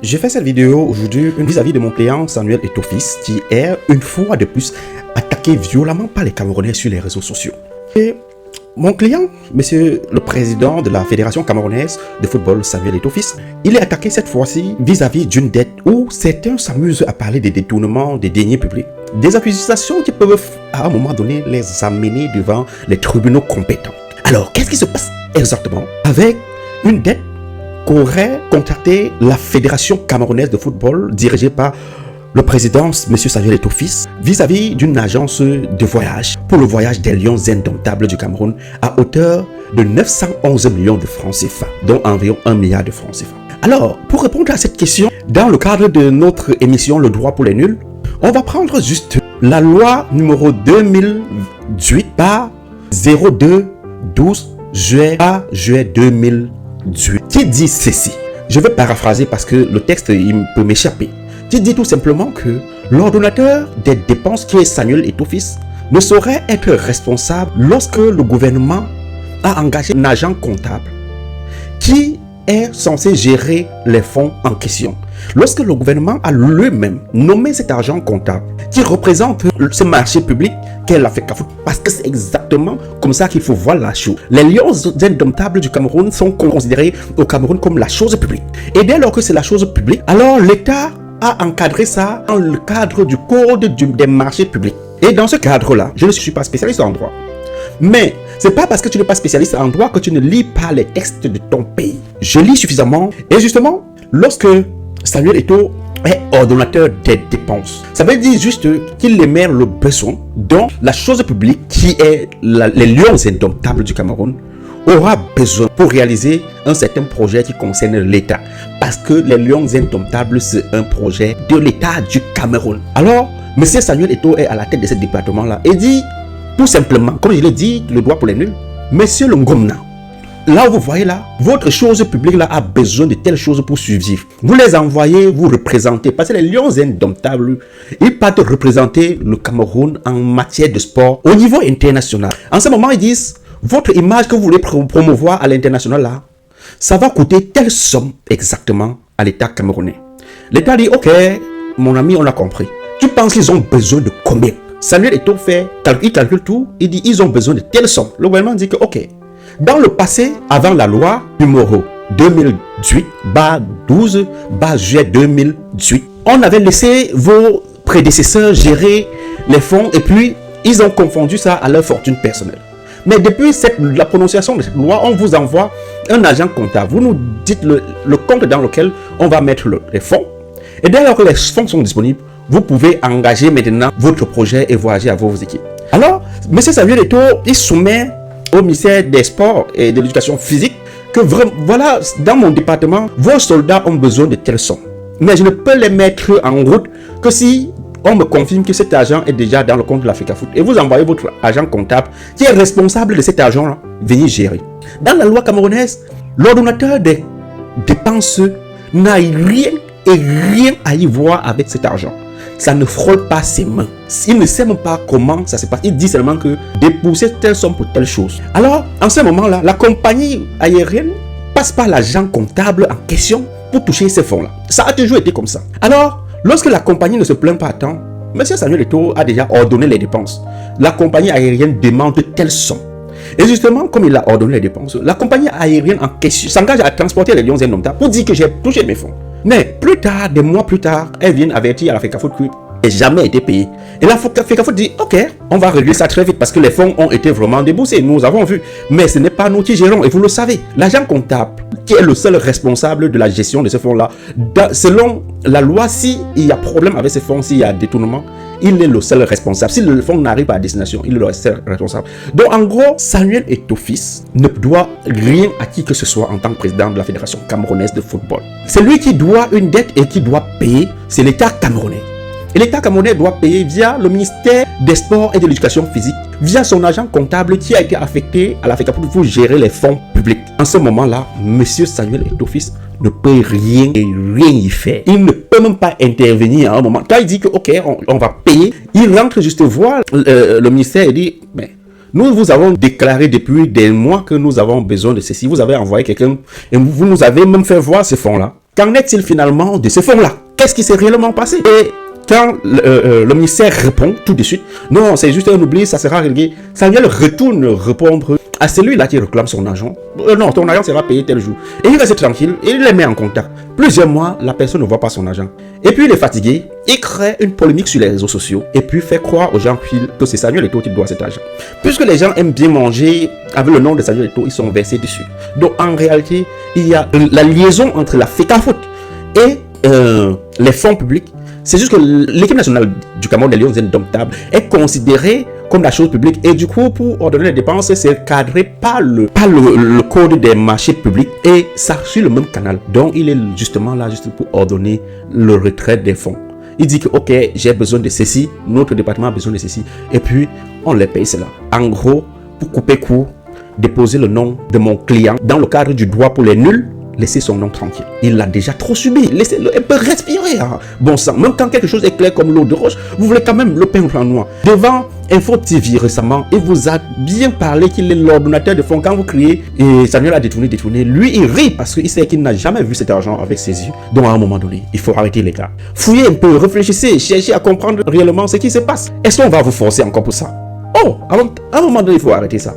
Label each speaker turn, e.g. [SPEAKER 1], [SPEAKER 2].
[SPEAKER 1] J'ai fait cette vidéo aujourd'hui vis-à-vis de mon client Samuel Eto'o-Fils qui est une fois de plus attaqué violemment par les Camerounais sur les réseaux sociaux. Et mon client, monsieur le président de la Fédération camerounaise de football Samuel Eto'o-Fils, il est attaqué cette fois-ci vis-à-vis d'une dette où certains s'amusent à parler des détournements des deniers publics. Des accusations qui peuvent à un moment donné les amener devant les tribunaux compétents. Alors, qu'est-ce qui se passe exactement avec une dette qu'aurait contacté la Fédération camerounaise de football dirigée par le président M. Samuel Eto'o-Fils vis-à-vis d'une agence de voyage pour le voyage des Lions indomptables du Cameroun à hauteur de 911 millions de francs CFA, dont environ 1 milliard de francs CFA. Alors, pour répondre à cette question, dans le cadre de notre émission Le droit pour les nuls, on va prendre juste la loi numéro 2018 par 0212 juillet 2018 qui dit ceci. Je vais paraphraser parce que le texte il peut m'échapper. Qui dit tout simplement que l'ordonnateur des dépenses qui est Samuel Eto'o-Fils ne saurait être responsable lorsque le gouvernement a engagé un agent comptable qui est censé gérer les fonds en question. Lorsque le gouvernement a lui-même nommé cet agent comptable qui représente ce marché public qu'est la FECAFOOT, parce que c'est exactement comme ça qu'il faut voir la chose. Les Lions indomptables du Cameroun sont considérés au Cameroun comme la chose publique. Et dès lors que c'est la chose publique, alors l'État a encadré ça dans le cadre du code des marchés publics. Et dans ce cadre-là, je ne suis pas spécialiste en droit. Mais c'est pas parce que tu n'es pas spécialiste en droit que tu ne lis pas les textes de ton pays. Je lis suffisamment. Et justement, lorsque Samuel Eto'o est ordonnateur des dépenses, ça veut dire juste qu'il émet le besoin dont la chose publique qui est les Lions indomptables du Cameroun aura besoin pour réaliser un certain projet qui concerne l'État. Parce que les Lions indomptables, c'est un projet de l'État du Cameroun. Alors, M. Samuel Eto'o est à la tête de ce département-là et dit tout simplement, comme je l'ai dit, le droit pour les nuls, Monsieur le Ngomna, là où vous voyez là, votre chose publique là a besoin de telles choses pour survivre. Vous les envoyez, vous représentez, parce que les Lions indomptables, ils partent représenter le Cameroun en matière de sport au niveau international. En ce moment, ils disent, votre image que vous voulez promouvoir à l'international là, ça va coûter telle somme exactement à l'État camerounais. L'État dit, ok, mon ami, on a compris. Tu penses qu'ils ont besoin de combien? Samuel Eto'o il calcule tout, il dit, ils ont besoin de telle somme. Le gouvernement dit que, ok, dans le passé, avant la loi numéro 2018/12/juillet 2018, on avait laissé vos prédécesseurs gérer les fonds et puis ils ont confondu ça à leur fortune personnelle. Mais depuis la prononciation de cette loi, on vous envoie un agent comptable. Vous nous dites le compte dans lequel on va mettre les fonds. Et dès lors que les fonds sont disponibles, vous pouvez engager maintenant votre projet et voyager à vos équipes. Alors, M. Samuel Eto'o, il soumet au ministère des Sports et de l'Éducation physique que voilà, dans mon département, vos soldats ont besoin de telles sommes. Mais je ne peux les mettre en route que si on me confirme que cet argent est déjà dans le compte de la FECAFOOT. Et vous envoyez votre agent comptable qui est responsable de cet argent-là, venir gérer. Dans la loi camerounaise, l'ordonnateur des dépenses n'a rien à y voir avec cet argent. Ça ne frôle pas ses mains. Il ne sait même pas comment ça se passe. Il dit seulement que débourser telle somme pour telle chose. Alors, en ce moment-là, la compagnie aérienne passe par l'agent comptable en question pour toucher ces fonds-là. Ça a toujours été comme ça. Alors, lorsque la compagnie ne se plaint pas à temps, M. Samuel Eto'o a déjà ordonné les dépenses. La compagnie aérienne demande telle somme. Et justement, comme il a ordonné les dépenses, la compagnie aérienne en question s'engage à transporter les Lions indomptables pour dire que j'ai touché mes fonds. Mais plus tard, des mois plus tard, elle vient avertir à la FECAFOOT que n'a jamais été payé. Et la FECAFOOT dit, ok, on va régler ça très vite parce que les fonds ont été vraiment déboursés. Nous avons vu. Mais ce n'est pas nous qui gérons et vous le savez. L'agent comptable, qui est le seul responsable de la gestion de ces fonds-là, selon la loi, s'il y a problème avec ces fonds, s'il y a détournement, il est le seul responsable. Si le fonds n'arrive pas à destination, il est le seul responsable. Donc en gros, Samuel Eto'o-Fils ne doit rien à qui que ce soit en tant que président de la Fédération camerounaise de football. C'est lui qui doit une dette et qui doit payer, c'est l'État camerounais. Et l'État camerounais doit payer via le ministère des Sports et de l'Éducation physique, via son agent comptable qui a été affecté à la FECAFOOT pour gérer les fonds publics. En ce moment-là, M. Samuel Eto'o-Fils ne peut rien y faire. Il ne peut même pas intervenir à un moment. Quand il dit que ok, on va payer, il rentre juste voir le ministère et dit, mais nous vous avons déclaré depuis des mois que nous avons besoin de ceci. Vous avez envoyé quelqu'un et vous nous avez même fait voir ces fonds-là. Qu'en est-il finalement de ce fonds-là? Qu'est-ce qui s'est réellement passé? Et quand le ministère répond tout de suite, non, c'est juste un oubli, ça sera réglé. Samuel retourne répondre à celui-là qui réclame son argent. Non, ton argent sera payé tel jour. Et il reste tranquille, et il les met en contact. Plusieurs mois, la personne ne voit pas son argent. Et puis il est fatigué, il crée une polémique sur les réseaux sociaux, et puis fait croire aux gens que c'est Samuel Eto'o qui doit cet argent. Puisque les gens aiment bien manger avec le nom de Samuel Eto'o, ils sont versés dessus. Donc en réalité, il y a la liaison entre la FECAFOOT et les fonds publics. C'est juste que l'équipe nationale du Cameroun des Lions indomptables est considérée comme la chose publique, et du coup pour ordonner les dépenses c'est cadré par le code des marchés publics, et ça suit le même canal. Donc il est justement là juste pour ordonner le retrait des fonds. Il dit que ok, j'ai besoin de ceci, notre département a besoin de ceci, et puis on les paye cela. En gros, pour couper court, déposer le nom de mon client dans le cadre du droit pour les nuls, laissez son nom tranquille. Il l'a déjà trop subi. Laissez-le un peu respirer. Hein. Bon sang, même quand quelque chose est clair comme l'eau de roche, vous voulez quand même le peindre en noir. Devant Info TV récemment, il vous a bien parlé qu'il est l'ordonnateur de fonds. Quand vous criez et Samuel a détourné, lui il rit parce qu'il sait qu'il n'a jamais vu cet argent avec ses yeux. Donc à un moment donné, il faut arrêter les gars. Fouillez un peu, réfléchissez, cherchez à comprendre réellement ce qui se passe. Est-ce qu'on va vous forcer encore pour ça? Oh, à un moment donné, il faut arrêter ça.